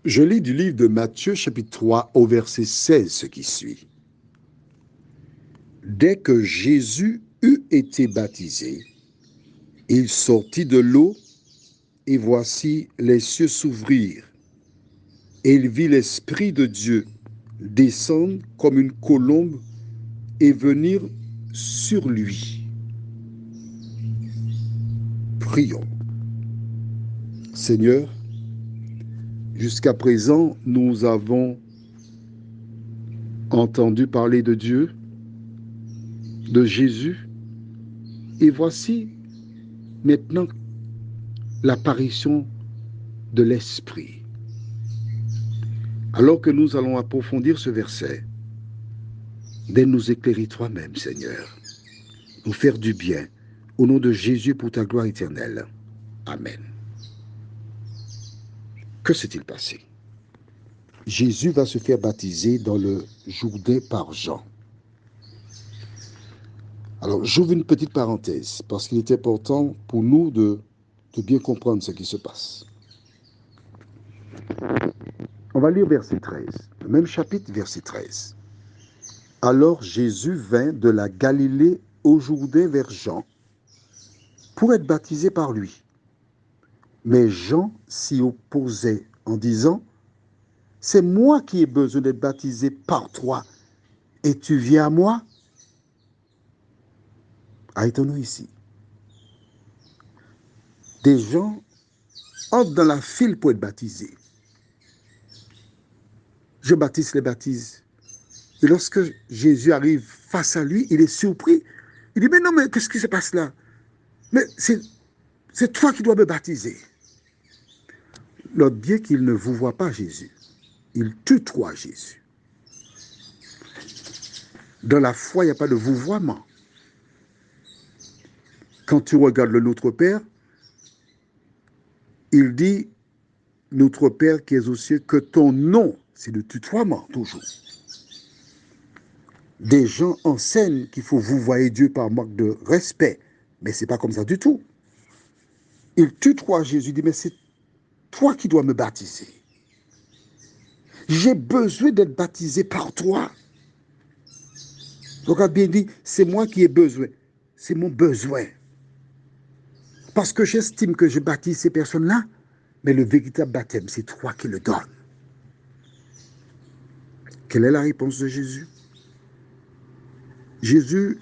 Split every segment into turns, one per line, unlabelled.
Je lis du livre de Matthieu, chapitre 3, au verset 16, ce qui suit. Dès que Jésus eut été baptisé, il sortit de l'eau, et voici les cieux s'ouvrirent, et il vit l'Esprit de Dieu descendre comme une colombe et venir sur lui. Prions. Seigneur, jusqu'à présent, nous avons entendu parler de Dieu, de Jésus, et voici maintenant l'apparition de l'Esprit. Alors que nous allons approfondir ce verset, de nous éclairer toi-même, Seigneur, nous faire du bien, au nom de Jésus pour ta gloire éternelle. Amen. Que s'est-il passé? Jésus va se faire baptiser dans le Jourdain par Jean. Alors, j'ouvre une petite parenthèse, parce qu'il est important pour nous de bien comprendre ce qui se passe. On va lire verset 13, le même chapitre, verset 13. Alors Jésus vint de la Galilée au Jourdain vers Jean pour être baptisé par lui. Mais Jean s'y opposait en disant, « C'est moi qui ai besoin d'être baptisé par toi, et tu viens à moi ?» Arrêtons-nous ici. Des gens entrent dans la file pour être baptisés. Je baptise les baptise. Et lorsque Jésus arrive face à lui, il est surpris. Il dit, mais non, mais qu'est-ce qui se passe là? Mais c'est toi qui dois me baptiser. Note bien qu'il ne vous voit pas Jésus. Il tutoie Jésus. Dans la foi, il n'y a pas de vouvoiement. Quand tu regardes le Notre Père, il dit, Notre Père qui es aux cieux, que ton nom, c'est le tutoiement toujours. Des gens enseignent qu'il faut vouvoyer Dieu par manque de respect, mais ce n'est pas comme ça du tout. Il tutoie Jésus, il dit, mais c'est toi qui dois me baptiser. J'ai besoin d'être baptisé par toi. Donc, bien dit, c'est moi qui ai besoin. C'est mon besoin. Parce que j'estime que je baptise ces personnes-là, mais le véritable baptême, c'est toi qui le donnes. Quelle est la réponse de Jésus? Jésus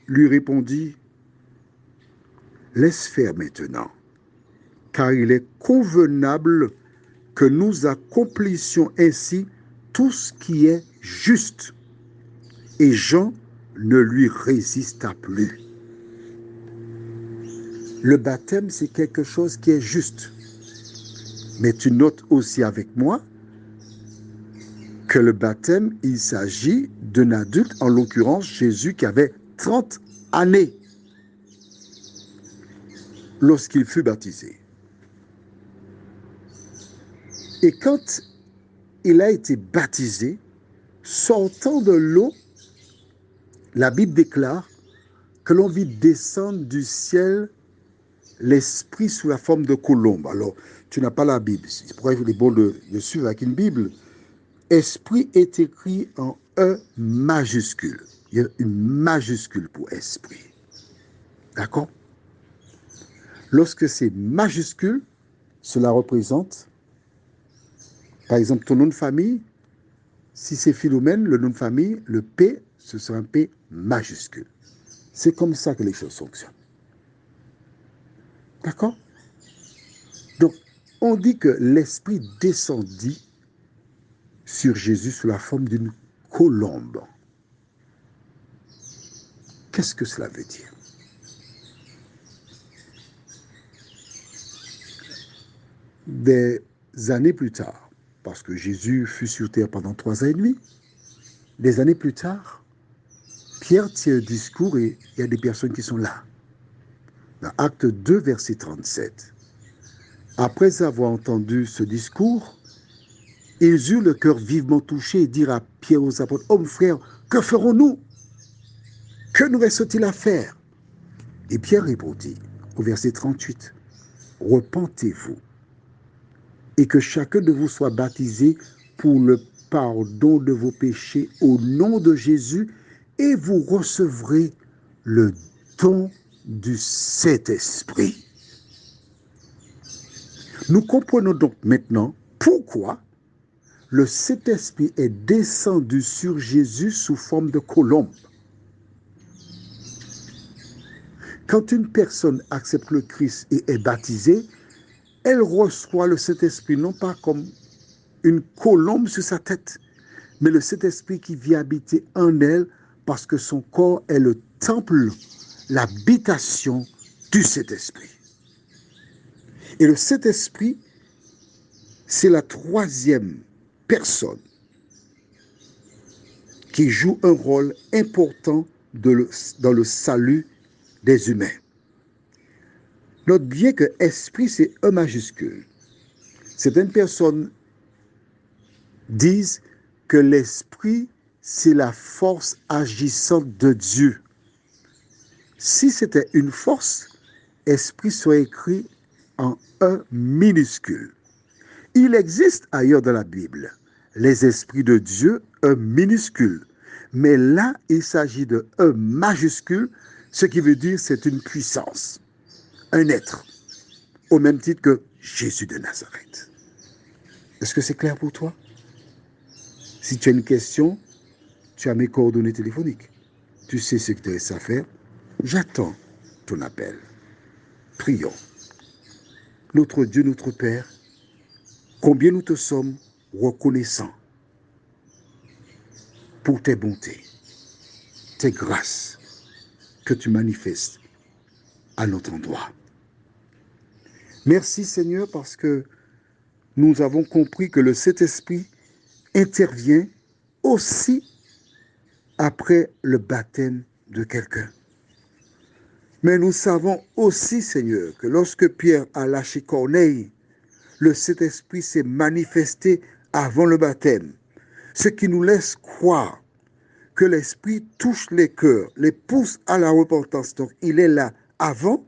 lui répondit, laisse faire maintenant, car il est convenable que nous accomplissions ainsi tout ce qui est juste. Et Jean ne lui résista plus. Le baptême, c'est quelque chose qui est juste. Mais tu notes aussi avec moi que le baptême, il s'agit d'un adulte, en l'occurrence Jésus, qui avait 30 années lorsqu'il fut baptisé. Et quand il a été baptisé, sortant de l'eau, la Bible déclare que l'on vit descendre du ciel l'Esprit sous la forme de colombe. Alors, tu n'as pas la Bible. C'est pourquoi il est bon de suivre avec une Bible. Esprit est écrit en E majuscule. Il y a une majuscule pour esprit. D'accord? Lorsque c'est majuscule, cela représente, par exemple, ton nom de famille. Si c'est Philomène, le nom de famille, le P, ce sera un P majuscule. C'est comme ça que les choses fonctionnent. D'accord? Donc, on dit que l'Esprit descendit sur Jésus sous la forme d'une colombe. Qu'est-ce que cela veut dire? Des années plus tard, parce que Jésus fut sur terre pendant 3 ans et demi, des années plus tard, Pierre tient un discours et il y a des personnes qui sont là. Dans Acte 2, verset 37. Après avoir entendu ce discours, ils eurent le cœur vivement touché et dirent à Pierre aux apôtres, « Hommes, frères, que ferons-nous? Que nous reste-t-il à faire ?» Et Pierre répondit, au verset 38, « Repentez-vous et que chacun de vous soit baptisé pour le pardon de vos péchés au nom de Jésus, et vous recevrez le don du Saint-Esprit. Nous comprenons donc maintenant pourquoi le Saint-Esprit est descendu sur Jésus sous forme de colombe. Quand une personne accepte le Christ et est baptisée, elle reçoit le Saint-Esprit non pas comme une colombe sur sa tête, mais le Saint-Esprit qui vient habiter en elle parce que son corps est le temple, l'habitation du Saint-Esprit. Et le Saint-Esprit, c'est la troisième personne qui joue un rôle important dans le salut des humains. Note bien que esprit, c'est E majuscule. Certaines personnes disent que l'esprit, c'est la force agissante de Dieu. Si c'était une force, esprit serait écrit en E minuscule. Il existe ailleurs dans la Bible les esprits de Dieu, E minuscule. Mais là, il s'agit de E majuscule, ce qui veut dire c'est une puissance, un être, au même titre que Jésus de Nazareth. Est-ce que c'est clair pour toi? Si tu as une question, tu as mes coordonnées téléphoniques. Tu sais ce que tu as à faire. J'attends ton appel. Prions. Notre Dieu, notre Père, combien nous te sommes reconnaissants pour tes bontés, tes grâces que tu manifestes à notre endroit. Merci Seigneur parce que nous avons compris que le Saint-Esprit intervient aussi après le baptême de quelqu'un. Mais nous savons aussi, Seigneur, que lorsque Pierre a lâché Corneille, le Saint-Esprit s'est manifesté avant le baptême, ce qui nous laisse croire que l'Esprit touche les cœurs, les pousse à la repentance. Donc, il est là avant,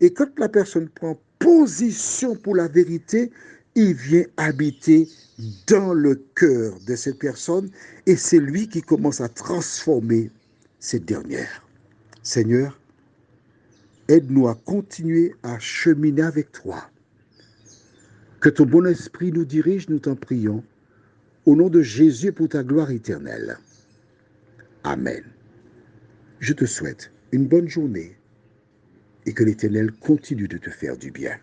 et quand la personne prend position pour la vérité, il vient habiter dans le cœur de cette personne, et c'est lui qui commence à transformer cette dernière. Seigneur, aide-nous à continuer à cheminer avec toi. Que ton bon esprit nous dirige, nous t'en prions, au nom de Jésus pour ta gloire éternelle. Amen. Je te souhaite une bonne journée et que l'Éternel continue de te faire du bien.